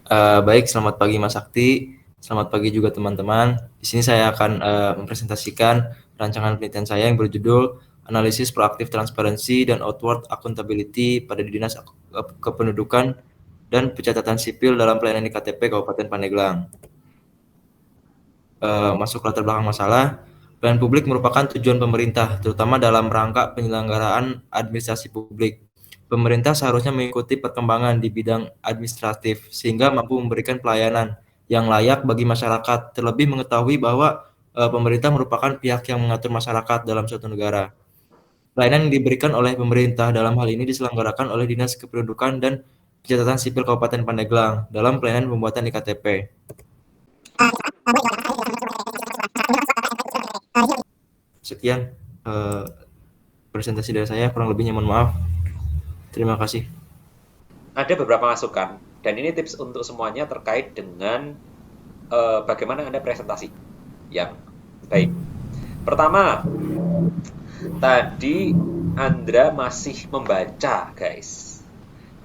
Baik, selamat pagi Mas Sakti, selamat pagi juga teman-teman. Di sini saya akan mempresentasikan rancangan penelitian saya yang berjudul Analisis Proaktif Transparansi dan Outward Accountability pada Dinas Kependudukan dan Pencatatan Sipil dalam Pelayanan IKTP Kabupaten Pandeglang. Masuk latar belakang masalah, pelayanan publik merupakan tujuan pemerintah, terutama dalam rangka penyelenggaraan administrasi publik. Pemerintah seharusnya mengikuti perkembangan di bidang administratif sehingga mampu memberikan pelayanan yang layak bagi masyarakat, terlebih mengetahui bahwa pemerintah merupakan pihak yang mengatur masyarakat dalam suatu negara. Pelayanan yang diberikan oleh pemerintah dalam hal ini diselenggarakan oleh Dinas Kependudukan dan Pencatatan Sipil Kabupaten Pandeglang dalam pelayanan pembuatan IKTP. Sekian presentasi dari saya, kurang lebihnya mohon maaf. Terima kasih. Ada beberapa masukan, dan ini tips untuk semuanya terkait dengan bagaimana Anda presentasi yang baik. Pertama, tadi Andra masih membaca, guys.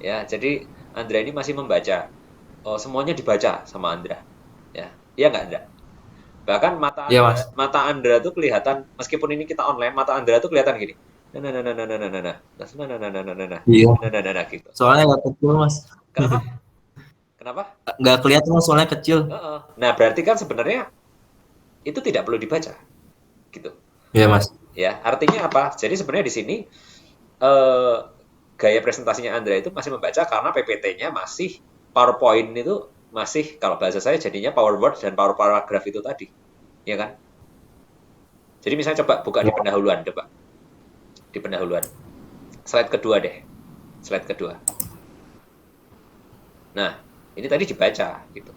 Ya, jadi Andra ini masih membaca. Semuanya dibaca sama Andra. Ya, iya nggak Andra? Bahkan Iya Mas. mata Andra tuh kelihatan, meskipun ini kita online, mata Andra tuh kelihatan gini. Iya. Gitu. Soalnya nggak kecil Mas. Kenapa? Kenapa? Nggak kelihatan Mas, soalnya kecil. Nah, berarti kan sebenarnya itu tidak perlu dibaca, gitu. Iya Mas. Ya, artinya apa? Jadi sebenarnya di sini eh, gaya presentasinya Andra itu masih membaca karena PPT-nya masih PowerPoint itu masih, kalau bahasa saya jadinya PowerPoint dan Power Paragraph itu tadi, ya kan? Jadi misalnya coba buka di pendahuluan, coba di pendahuluan. Slide kedua deh, slide kedua. Nah, ini tadi dibaca, gitu.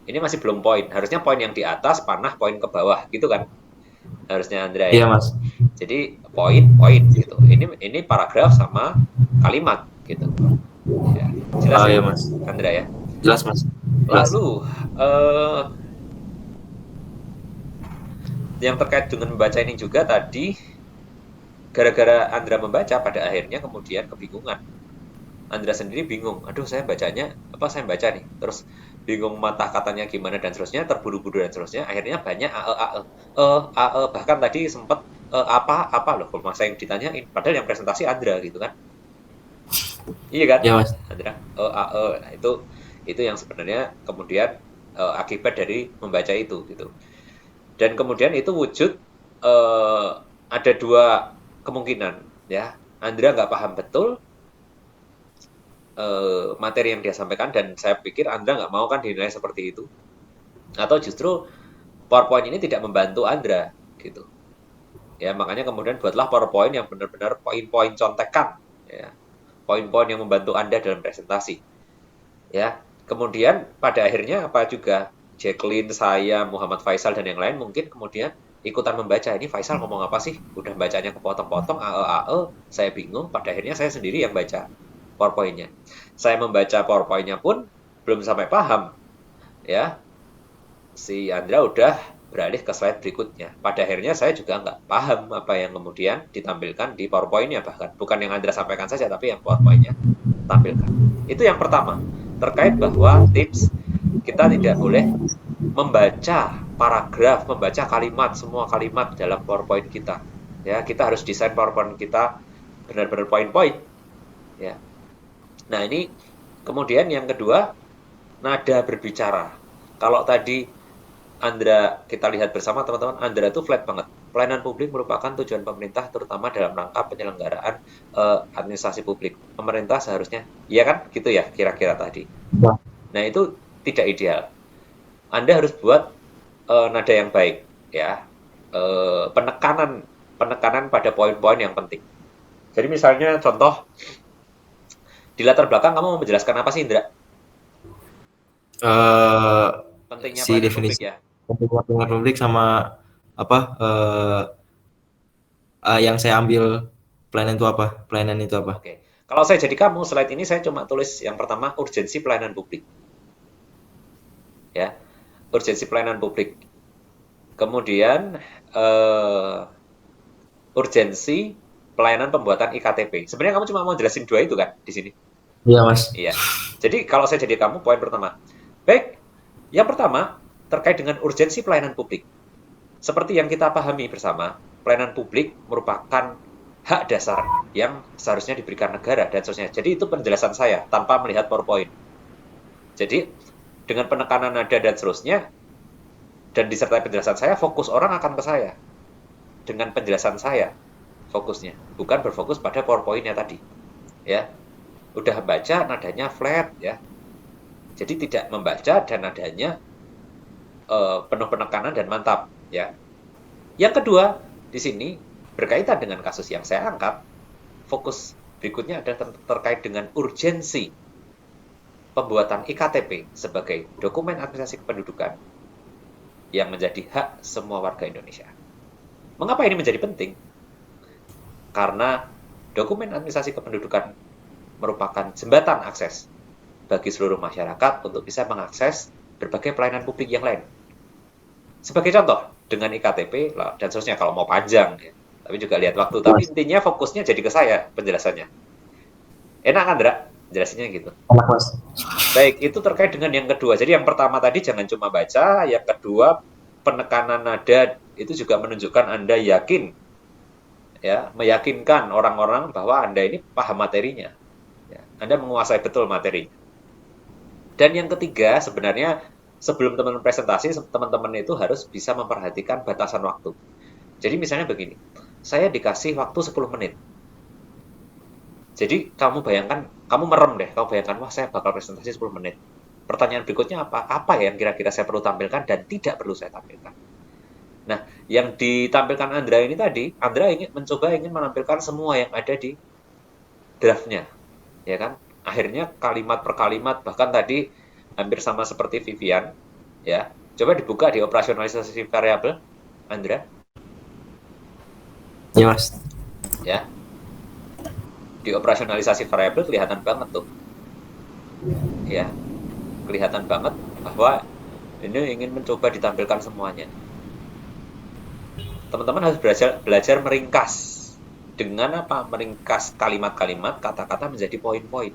Ini masih belum poin, harusnya poin yang di atas panah poin ke bawah, gitu kan? Harusnya Andra ya. Iya Mas. Jadi poin gitu. Ini paragraf sama kalimat gitu. Ya, jelas ya, Iya Mas. Andra ya. Jelas Mas. Jelas. Lalu yang terkait dengan membaca ini juga tadi, gara-gara Andra membaca pada akhirnya kemudian kebingungan. Andra sendiri bingung, aduh saya bacanya apa, saya baca nih, terus bingung mata katanya gimana dan seterusnya, terburu-buru dan seterusnya, akhirnya banyak bahkan tadi sempat apa loh, kalau masa yang ditanyain, padahal yang presentasi Andra gitu kan. Iya kan, Iya Mas. Andra? Nah, itu yang sebenarnya kemudian akibat dari membaca itu gitu. Dan kemudian itu wujud ada dua kemungkinan ya. Andra nggak paham betul materi yang dia sampaikan, dan saya pikir Andra nggak mau kan dinilai seperti itu. Atau justru PowerPoint ini tidak membantu Andra gitu. Ya, makanya kemudian buatlah PowerPoint yang benar-benar poin-poin contekan ya. Poin-poin yang membantu Anda dalam presentasi. Ya, kemudian pada akhirnya apa juga, Jacqueline, saya, Muhammad Faisal dan yang lain mungkin kemudian ikutan membaca, ini Faisal ngomong apa sih? Udah bacanya kepotong-potong, saya bingung, pada akhirnya saya sendiri yang baca PowerPoint-nya. Saya membaca PowerPoint-nya pun belum sampai paham. Ya, si Andra udah beralih ke slide berikutnya. Pada akhirnya saya juga nggak paham apa yang kemudian ditampilkan di PowerPoint-nya, bahkan bukan yang Andra sampaikan saja, tapi yang PowerPoint-nya tampilkan. Itu yang pertama, terkait bahwa tips kita tidak boleh membaca paragraf, membaca kalimat, semua kalimat dalam PowerPoint kita. Ya, kita harus desain PowerPoint kita benar-benar poin-poin. Ya. Nah, ini kemudian yang kedua, nada berbicara. Kalau tadi Andra, kita lihat bersama teman-teman, Andra itu flat banget. Pelayanan publik merupakan tujuan pemerintah, terutama dalam rangka penyelenggaraan administrasi publik. Pemerintah seharusnya, ya kan, gitu ya, kira-kira tadi. Nah, itu tidak ideal. Anda harus buat nada yang baik, ya. Penekanan pada poin-poin yang penting. Jadi misalnya contoh, di latar belakang kamu mau menjelaskan apa sih, Indra? Pentingnya Si pelayanan publik definisi ya. pelayanan publik sama apa yang saya ambil pelayanan itu apa? Pelayanan itu apa? Oke. Kalau saya jadi kamu, slide ini saya cuma tulis yang pertama, urgensi pelayanan publik. Ya, urgensi pelayanan publik. Kemudian urgensi pelayanan pembuatan IKTP. Sebenarnya kamu cuma mau jelasin dua itu kan di sini? Iya Mas. Iya. Jadi kalau saya jadi kamu, poin pertama, Baik, yang pertama terkait dengan urgensi pelayanan publik. Seperti yang kita pahami bersama, pelayanan publik merupakan hak dasar yang seharusnya diberikan negara dan seterusnya. Jadi itu penjelasan saya tanpa melihat PowerPoint. Jadi dengan penekanan nada dan seterusnya, dan disertai penjelasan saya, fokus orang akan ke saya. Dengan penjelasan saya, fokusnya. Bukan berfokus pada PowerPoint-nya tadi. Ya, udah baca nadanya flat ya. Jadi tidak membaca dan nadanya penuh penekanan dan mantap ya. Yang kedua, di sini berkaitan dengan kasus yang saya angkat, fokus berikutnya adalah terkait dengan urgensi pembuatan IKTP sebagai dokumen administrasi kependudukan yang menjadi hak semua warga Indonesia. Mengapa ini menjadi penting? Karena dokumen administrasi kependudukan merupakan jembatan akses bagi seluruh masyarakat untuk bisa mengakses berbagai pelayanan publik yang lain. Sebagai contoh, dengan IKTP dan seterusnya kalau mau panjang, ya. Tapi juga lihat waktu. Tapi intinya fokusnya jadi ke saya penjelasannya. Enak kan, Dra? Jelasinnya gitu. Enak, Mas. Baik, itu terkait dengan yang kedua. Jadi yang pertama tadi jangan cuma baca, yang kedua penekanan nada itu juga menunjukkan Anda yakin, ya, meyakinkan orang-orang bahwa Anda ini paham materinya. Ya, Anda menguasai betul materi. Dan yang ketiga, sebenarnya sebelum teman-teman presentasi, teman-teman itu harus bisa memperhatikan batasan waktu. Jadi misalnya begini, saya dikasih waktu 10 menit. Jadi kamu bayangkan, kamu merem deh, kamu bayangkan, wah saya bakal presentasi 10 menit. Pertanyaan berikutnya apa? Apa ya yang kira-kira saya perlu tampilkan dan tidak perlu saya tampilkan? Nah, yang ditampilkan Andra ini tadi, Andra ingin menampilkan semua yang ada di draftnya, ya kan? Akhirnya kalimat per kalimat, bahkan tadi hampir sama seperti Vivian, ya. Coba dibuka di operasionalisasi variabel, Andra. Ya, Mas. Ya. Di operasionalisasi variabel kelihatan banget tuh. Ya. Kelihatan banget bahwa ini ingin mencoba ditampilkan semuanya. Teman-teman harus belajar meringkas. Dengan apa? Meringkas kalimat-kalimat, kata-kata menjadi poin-poin.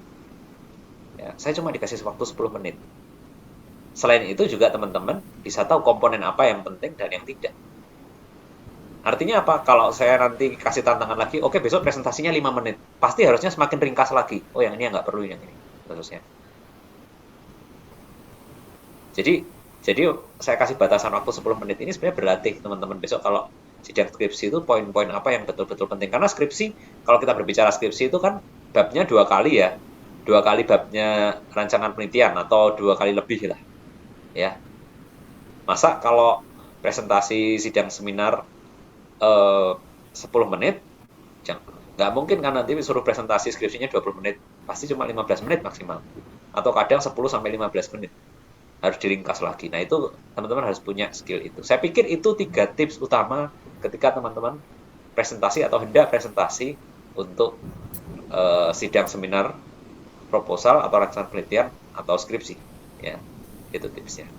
Ya, saya cuma dikasih waktu 10 menit. Selain itu juga teman-teman bisa tahu komponen apa yang penting dan yang tidak. Artinya apa? Kalau saya nanti kasih tantangan lagi, oke besok presentasinya 5 menit. Pasti harusnya semakin ringkas lagi. Oh yang ini nggak perlu, yang ini. Terusnya. Jadi saya kasih batasan waktu 10 menit ini sebenarnya berlatih teman-teman besok kalau sidang skripsi itu poin-poin apa yang betul-betul penting. Karena skripsi, kalau kita berbicara skripsi itu kan babnya 2 kali ya. 2 kali babnya rancangan penelitian atau 2 kali lebih lah. Ya. Masa kalau presentasi sidang seminar 10 menit, nggak mungkin kan nanti suruh presentasi skripsinya 20 menit. Pasti cuma 15 menit maksimal. Atau kadang 10-15 menit. Harus diringkas lagi. Nah itu teman-teman harus punya skill itu. Saya pikir itu 3 tips utama ketika teman-teman presentasi atau hendak presentasi untuk sidang seminar, proposal atau rancangan penelitian atau skripsi. Ya, itu tipsnya.